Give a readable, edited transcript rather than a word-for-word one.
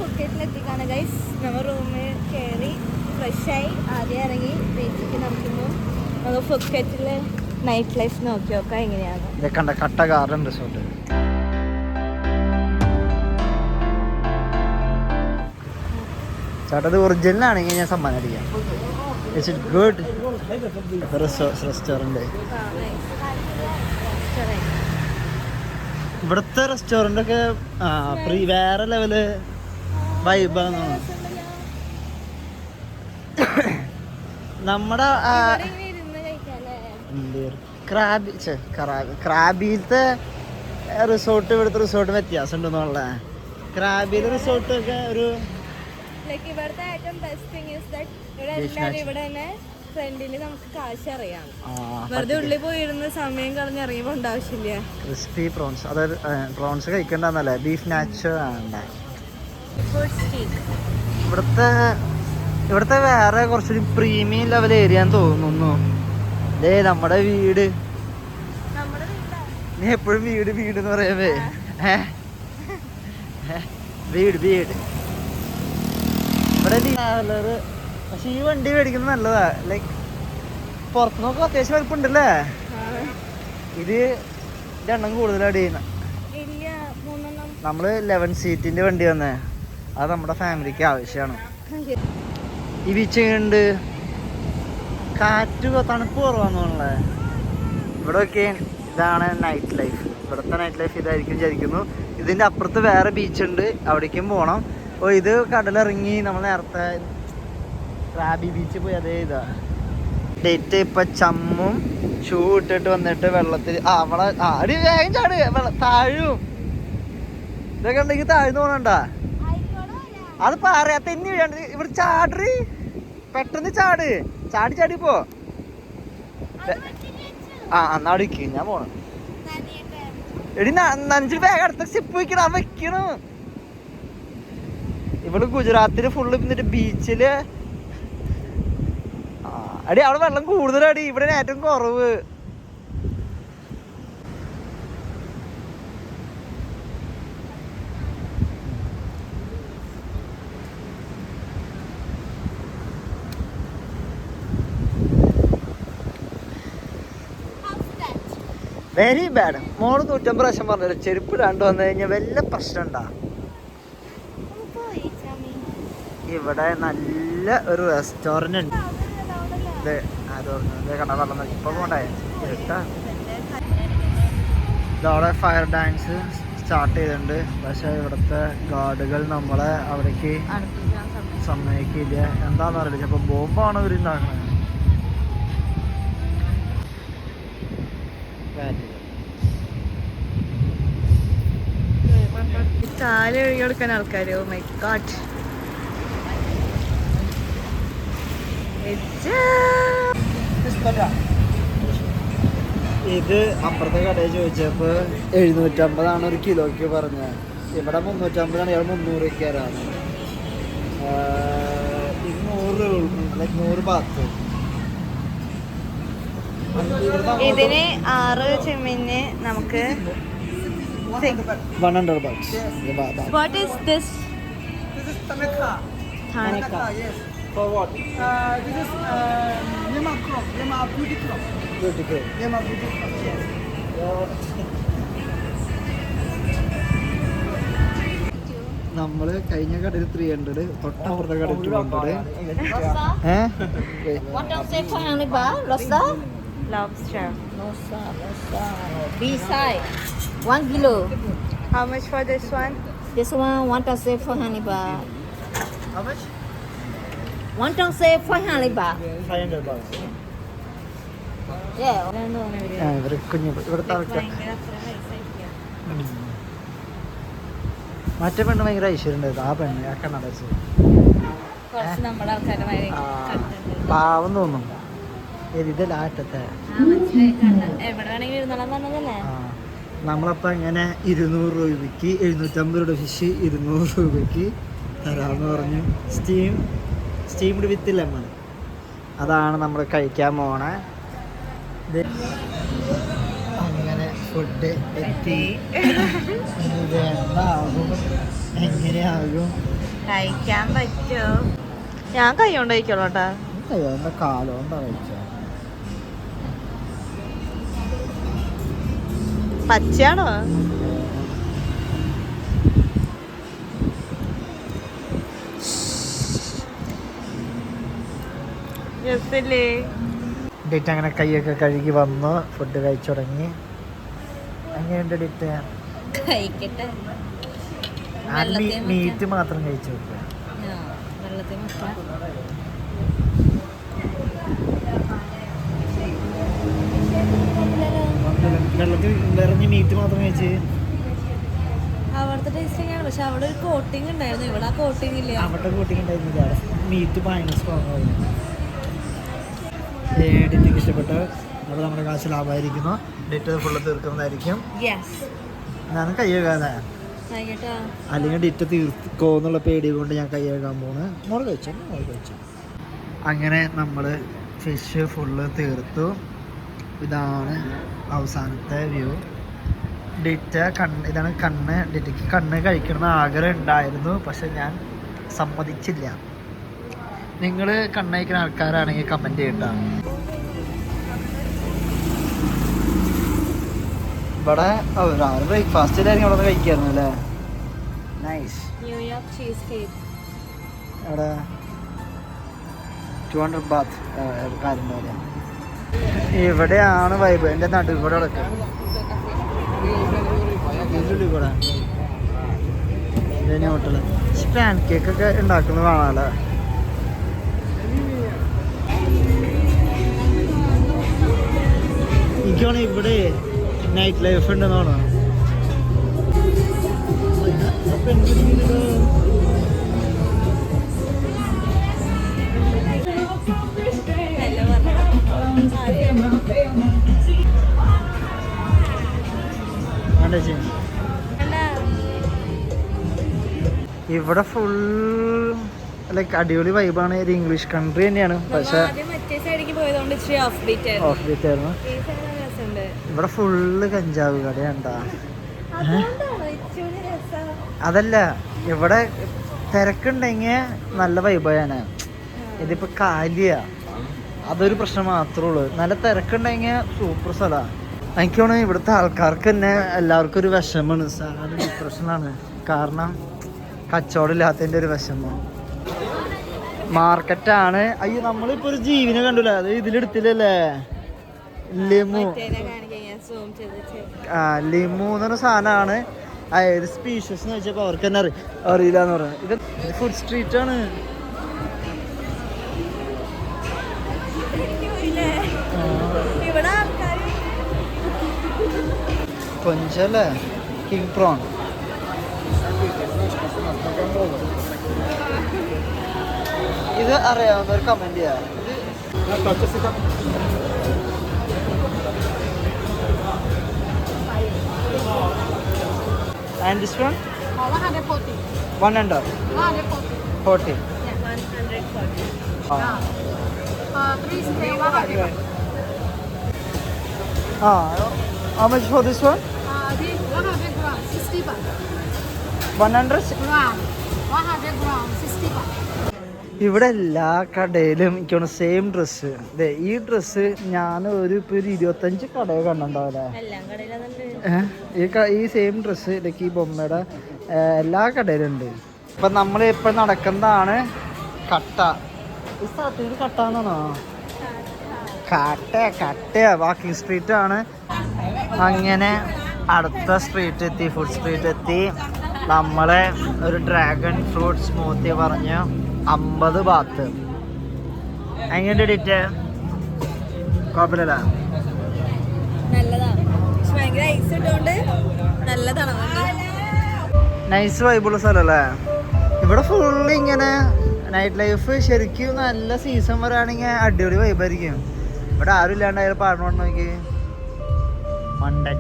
ഫുക്കറ്റിലെത്തിക്കാണ് guys. നമ്മൾ റൂമിൽ കയറി ഫ്രഷായി ആദ്യം ഇറങ്ങി ബീച്ചിലേക്ക് നടക്കുമ്പോൾ നമുക്ക് ഫുക്കറ്റിൽ നൈറ്റ് ലൈഫ് നോക്കി നോക്കാം എങ്ങനെയാണ്. കണ്ട കട്ട ഗാർഡൻ റിസോർട്ട്. ചേട്ടത് ഒറിജിനലാണെങ്കിൽ ഞാൻ സമ്മാനം അടിക്കാം. It's good restaurant. ഇവിടുത്തെ റെസ്റ്റോറൻ്റ് ഒക്കെ വേറെ ലെവല് വൈബാണ്. നമ്മുടെ ക്രാബിലത്തെ റിസോർട്ട് ഇവിടുത്തെ റിസോർട്ട് വ്യത്യാസം ഉണ്ടെന്നുള്ള. ക്രാബിലെ റിസോർട്ടൊക്കെ ഒരു ഇവിടുത്തെ ഏറ്റവും ബെസ്റ്റ് തിങ് ഈസ് ദാറ്റ് ഇവിടെ എല്ലാവരും ഇവിടെ തന്നെ ഫ്രണ്ടില് നമുക്ക് കാശ് അറിയാം. വെറുതെ ഉള്ളിൽ പോയിരുന്ന് സമയം കളഞ്ഞ് ഇറങ്ങിപ്പോണ്ട ആവശ്യമില്ല. ക്രിസ്പി പ്രോൺസ്, അതായത് പ്രോൺസ് കഴിക്കണ്ടെന്നല്ലേ, ബീഫ് നാച്ചോ വേണ്ട. ഇവിടുത്തെ വേറെ കുറച്ചൊരു പ്രീമിയം ലെവൽ ഏരിയ തോന്നുന്നു. അല്ലേ നമ്മുടെ വീട്, നീ എപ്പോഴും വീട് വീട് എന്ന് പറയുമ്പേ വീട് വീട് ഇവിടെ. പക്ഷെ ഈ വണ്ടി മേടിക്കുന്നത് നല്ലതാ. ലൈക്ക് പുറത്ത് നോക്കുക അത്യാവശ്യം വലുപ്പുണ്ടല്ലേ. ഇത് എണ്ണം കൂടുതലാണ് ചെയ്യുന്ന. നമ്മള് 11 സീറ്റിന്റെ വണ്ടി വന്നേ, അത് നമ്മുടെ ഫാമിലിക്ക് ആവശ്യമാണ്. ഈ ബീച്ച് ഉണ്ട്, കാറ്റ് തണുപ്പ് കുറവാന്നുള്ളത്. ഇവിടെ ഒക്കെ ഇതാണ് നൈറ്റ് ലൈഫ്. ഇവിടുത്തെ നൈറ്റ് ലൈഫ് ഇതായിരിക്കും വിചാരിക്കുന്നു. ഇതിന്റെ അപ്പുറത്ത് വേറെ ബീച്ച് ഉണ്ട്, അവിടേക്കും പോകണം. ഓ ഇത് കടലിറങ്ങി നമ്മൾ നേരത്തെ റാബി ബീച്ച് പോയി. അതേ ഇതാ ഡേറ്റ്. ഇപ്പൊ ചമ്മും ഷൂ ഇട്ടിട്ട് വന്നിട്ട് വെള്ളത്തിൽ അവളെ അടി വേഗം ചാട്, താഴും. ഇതൊക്കെ ഉണ്ടെങ്കിൽ താഴ്ന്നു പോകണണ്ടാ. അത് പറയാ തെന്നി വീഴാണ്ട് ഇവിടെ ചാടി, പെട്ടെന്ന് ചാട്, ചാടി ചാടി പോ. എന്നാ അടിക്ക്, ഞാൻ പോണം. എടി നനച്ചിട്ട് വേഗം അടുത്ത സ്റ്റെപ്പ് വെക്കണം, വെക്കണം. ഇവള് ഗുജറാത്തില് ഫുള്ള് എന്നിട്ട് ബീച്ചില് അടി അവിടെ വെള്ളം കൂടുതലടി, ഇവിടെ ഏറ്റവും കുറവ്. Very bad. മോള് 150 പ്രാവശ്യം പറഞ്ഞല്ലോ ചെരുപ്പ് ഇടാണ്ട് വന്നു കഴിഞ്ഞാൽ വല്ല പ്രശ്നം ഉണ്ടാ. ഇവിടെ നല്ല ഒരു റെസ്റ്റോറന്റ് ഉണ്ട്. കണ്ട വെള്ളം ഇപ്പൊ പോണ്ടേ കേട്ടാ. ഇതവിടെ ഫയർ ഡാൻസ് സ്റ്റാർട്ട് ചെയ്തിട്ടുണ്ട്. പക്ഷെ ഇവിടുത്തെ ഗാർഡുകൾ നമ്മളെ അവിടേക്ക് സമ്മതിക്കില്ല. എന്താന്ന് അറിയില്ല, ചിലപ്പോ ബോംബാണ് ഇവർ ഉണ്ടാക്കുന്നത്. കാല് കഴുകി കൊടുക്കാൻ ആൾക്കാര്. Oh my God. ഇത് അപ്പുറത്തെ കടയിൽ ചോദിച്ചപ്പോ 750 ഒരു കിലോക്ക് പറഞ്ഞത്. ഇവിടെ 350 ഇയാൾ 300 രൂപയാണ്. ഇത് 100 ബാത്ത്. ഇതിന് 6 ചെമ്മീന് നമുക്ക് 100 bucks. What is this? This is Tanaka. Tanaka. Yes. For what? This is Yema crop. Yema beauty crop. Beauty crop. Yema beauty crop. Yes. നമ്മള് കഴിഞ്ഞ കടയിൽ 300, തൊട്ടപ്പുറത്തെ കടയിൽ 200. What don't say for only bar? Lobster? Lobster. Lobster. B-side. 1 kilo. How much for this one? This one, 1 don't say for honey bar. How much? 1 don't say for honey bar. 500 bucks. Yeah. ഇവര് ഇവിടുത്തെ ആൾക്കാർ മറ്റേ പെണ്ണ് ഭയങ്കര ഐശ്വര്യം ഉണ്ടായിരുന്നു. ആ പെണ്ണ് ആ കണ്ണടച്ച് പാവം തോന്നും. ഇതല്ല ആറ്റത്തെ. നമ്മളപ്പോ ഇങ്ങനെ 200 രൂപയ്ക്ക് 750 രൂപ ഫിഷ് 200 രൂപയ്ക്ക് തരാമെന്ന് പറഞ്ഞു. സ്റ്റീംഡ് വിത്ത് ലെമൺ. അതാണ് നമ്മൾ കഴിക്കാൻ പോണേ. അങ്ങനെ ഫുഡ് എത്തി. ഇത് എന്താകും, എങ്ങനെയാകും കഴിക്കാൻ പറ്റുമോ? ഞാൻ കൈ കൊണ്ട് കഴിക്കോളൂ കേട്ടാ. എന്റെ കാലം കൊണ്ടാ കഴിച്ച. പച്ചയാണോ? ഡിറ്റ് അങ്ങനെ കൈയൊക്കെ കഴുകി വന്നു, ഫുഡ് കഴിച്ചു തുടങ്ങി. എങ്ങനെയുണ്ട് ഡിറ്റ്? കഴിക്കട്ടെ. മീറ്റ് മാത്രം കഴിച്ചു നോക്കുക. വെള്ളത്തിൽ വെറിഞ്ഞ് മീറ്റ് മാത്രം കഴിച്ച്. അവിടുത്തെ ടേസ്റ്റിംഗ് ആണ്, പക്ഷെ അവിടെ ഒരു കോട്ടിങ് ഉണ്ടായിരുന്നു, ഇവിടെ ആ കോട്ടിങ് ഇല്ല. അവിടെ കോട്ടിങ് ഉണ്ടായിരുന്നില്ല, മീറ്റ് ഭയങ്കര സ്ട്രോങ് ആയിരുന്നു. ഡിറ്റിക്ക് ഇഷ്ടപ്പെട്ട അവിടെ നമ്മുടെ കാശ് ലാഭമായിരിക്കുന്നു. ഡിറ്റ് ഫുള്ള് തീർക്കുന്നതായിരിക്കും. ഞാൻ കൈ കഴുകാതെ, അല്ലെങ്കിൽ ഡിറ്റ് തീർക്കോ എന്നുള്ള പേടി കൊണ്ട് ഞാൻ കൈ കഴുകാൻ പോണ്. മോള് കഴിച്ചു. അങ്ങനെ നമ്മൾ ഫിഷ് ഫുള്ള് തീർത്തു. ഇതാണ് അവസാനത്തെ വ്യൂ. ഇതാണ് കണ്ണ്. ഡിറ്റിക്ക് കണ്ണ് കഴിക്കണമെന്ന് ആഗ്രഹം ഉണ്ടായിരുന്നു, പക്ഷെ ഞാൻ സമ്മതിച്ചില്ല. നിങ്ങൾ കണ്ണ് കഴിക്കുന്ന ആൾക്കാരാണെങ്കിൽ കമൻറ്റ് ചെയ്യട്ടോ. ഇവിടെ രാവിലെ ബ്രേക്ക്ഫാസ്റ്റിലായിരിക്കും അവിടെ നിന്ന് കഴിക്കായിരുന്നു അല്ലേ? നൈസ്. ന്യൂയോർക്ക് ചീസ് കേക്ക് അവിടെ 200 ബാത്ത് കാര്യം പോലെ. ഇവിടെയാണ് വൈബ്. എൻ്റെ നടുവിൽ കൂടെ കിടക്കുക. ഇതിൻ്റെ കൂടെ ഇതിന് ഹോട്ടൽ പാൻ കേക്കൊക്കെ ഉണ്ടാക്കുന്നത് കാണാമല്ലോ. എനിക്കാണ് ഇവിടെ നൈറ്റ് ലൈഫ് ഉണ്ടെന്നാണോ? ഇവിടെ ഫുൾ ലൈക്ക് അടിപൊളി വൈബാണ്. ഒരു ഇംഗ്ലീഷ് കൺട്രി തന്നെയാണ്, പക്ഷെ ഓഫ് ബീറ്റ് ആയിരുന്നു. ഇവിടെ ഫുള്ള് കഞ്ചാവ് കടയുണ്ടാ. അതല്ല, ഇവിടെ തിരക്കുണ്ടെങ്കിൽ നല്ല വൈബാണ്. ഇതിപ്പോ കാലിയ, അതൊരു പ്രശ്നം മാത്രമേ ഉള്ളൂ. നല്ല തിരക്കുണ്ടെങ്കിൽ സൂപ്പർ സ്ഥലമാണ്. എനിക്ക് തോന്നുന്നു ഇവിടുത്തെ ആൾക്കാർക്ക് തന്നെ എല്ലാവർക്കും ഒരു വിഷമമാണ്, സാധാരണ ഡിപ്രഷനാണ്. കാരണം കച്ചവടം ഇല്ലാത്തതിൻ്റെ ഒരു വിഷമം. മാർക്കറ്റാണ്. അയ്യോ, നമ്മളിപ്പോൾ ഒരു ജീവിനെ കണ്ടില്ല, അത് ഇതിലെടുത്തില്ലല്ലേ? ലിമു. ലിമു എന്നൊരു സാധനമാണ്. ഏത് സ്പീഷ്യസ് എന്ന് വെച്ചപ്പോൾ അവർക്ക് തന്നെ അറിയില്ല എന്ന് പറഞ്ഞു. ഇത് ഫുഡ് സ്ട്രീറ്റ് ആണ്. കൊഞ്ചല്ലേ? King prawn. ഇത് അറിയാവുന്നവർ കമന്റ് ചെയ്യാം. And this one? 140. 100. 140. 40. Yeah, 140. 3 spray 100. How much for this one? This 100 grams, 60 baht. 100? Gram. 100 grams, 60 baht. ഇവിടെ എല്ലാ കടയിലും എനിക്കാണ് സെയിം ഡ്രസ്സ്. ഈ ഡ്രസ്സ് ഞാൻ ഇപ്പോൾ ഒരു 25 കടയിൽ കണ്ടിട്ടുണ്ടാവില്ലേ? ഈ സെയിം ഡ്രസ്സ് ഇതൊക്കെ ഈ ബൊമ്മയുടെ എല്ലാ കടയിലും ഉണ്ട്. ഇപ്പം നമ്മൾ ഇപ്പോൾ നടക്കുന്നതാണ് കട്ട. ഈ സ്ഥലത്ത് കട്ട എന്നാണോ? കട്ട വാക്കിംഗ് സ്ട്രീറ്റ് ആണ്. അങ്ങനെ അടുത്ത സ്ട്രീറ്റ് എത്തി, ഫുഡ് സ്ട്രീറ്റ് എത്തി. നമ്മളെ ഒരു ഡ്രാഗൺ ഫ്രൂട്ട് സ്മൂത്തി പറഞ്ഞു 50 ബാത്ത്. എങ്ങനെ ഡിറ്റ്? കുഴപ്പമില്ല, നൈസ് വൈബുള്ള സ്ഥലമല്ലേ? ഇവിടെ ഫുള്ള് ഇങ്ങനെ നൈറ്റ് ലൈഫ്. ശരിക്കും നല്ല സീസൺ വരാണെങ്കിൽ അടിപൊളി വൈബായിരിക്കും. ഇവിടെ ആരും ഇല്ലാണ്ടായാലും പാടണം നോക്കി. മണ്ടൻ